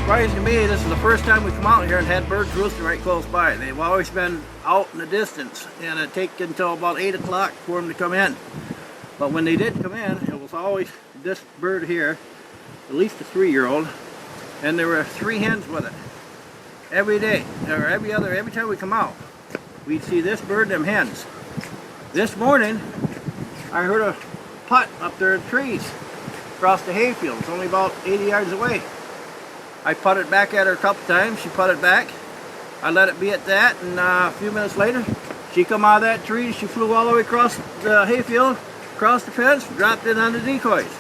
surprising to me, this is the first time we come out here and had birds roosting right close by. They've always been out in the distance, and it'd take until about 8 o'clock for them to come in. But when they did come in, it was always this bird here, at least a 3-year-old, and there were 3 hens with it. Every day, or every time we come out, we'd see this bird and them hens. This morning, I heard a putt up there in the trees across the hayfield. It's only about 80 yards away. I putted back at her a couple times. She putted back. I let it be at that, and a few minutes later, she come out of that tree. She flew all the way across the hayfield, across the fence, dropped in on the decoys.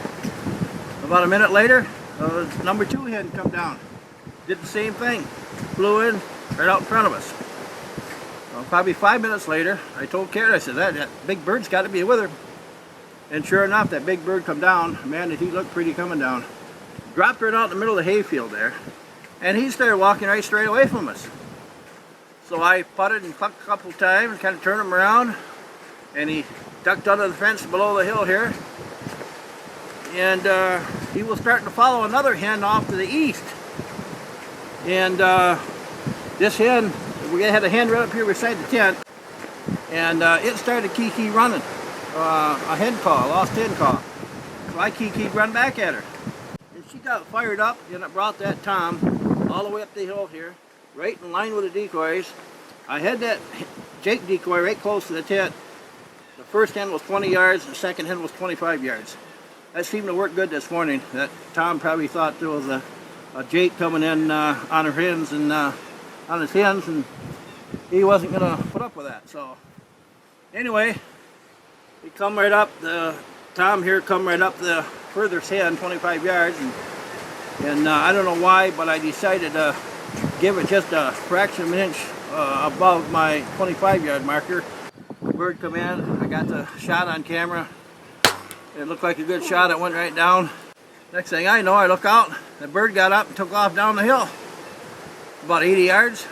About a minute later, number 2 hen come down. Did the same thing. Flew in right out in front of us. Well, probably 5 minutes later, I told Karen, I said, that big bird's got to be with her. And sure enough, that big bird come down. Man, did he look pretty coming down. Dropped right out in the middle of the hayfield there. And he started walking right straight away from us. So I putted and clucked a couple of times, kind of turned him around. And he ducked under the fence below the hill here. And he was starting to follow another hen off to the east. And this hen, we had a hen right up here beside the tent. And it started kiki running. A hen call, a lost hen call. So I kiki'd run back at her. And she got fired up, and it brought that tom all the way up the hill here, right in line with the decoys. I had that Jake decoy right close to the tent. The first hen was 20 yards, the second hen was 25 yards. That seemed to work good this morning. That tom probably thought there was a Jake coming in on her hens and on his hens, and he wasn't going to put up with that. So anyway, he come right up, the tom here come right up the furthest hen, 25 yards, and I don't know why, but I decided to give it just a fraction of an inch above my 25-yard marker. The bird come in, I got the shot on camera. It looked like a good shot, it went right down. Next thing I know, I look out, the bird got up and took off down the hill, about 80 yards.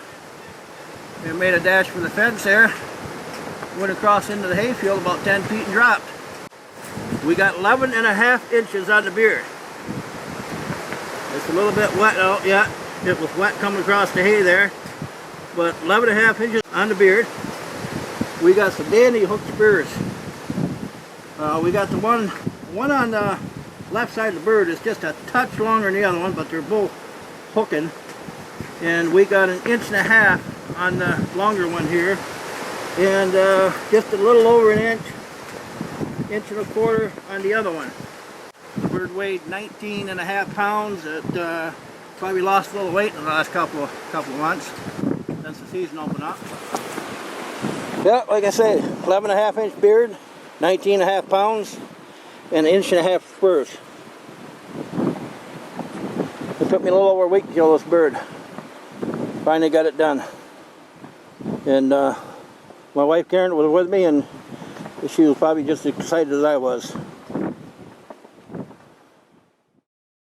It made a dash for the fence there. Went across into the hayfield about 10 feet and dropped. We got 11.5 inches on the beard. It's a little bit wet out, yeah. It was wet coming across the hay there. But 11.5 inches on the beard. We got some dandy hooked spears. We got the one on the left side of the bird is just a touch longer than the other one, but they're both hooking. And we got 1.5 inches on the longer one here. And just a little over 1 inch, 1.25 inches on the other one. The bird weighed 19.5 pounds. It probably lost a little weight in the last couple of months since the season opened up. Yeah, like I say, 11.5 inch beard, 19.5 pounds, and 1.5 inches spurs. It took me a little over a week to kill this bird. Finally got it done. And my wife Karen was with me, and she was probably just as excited as I was.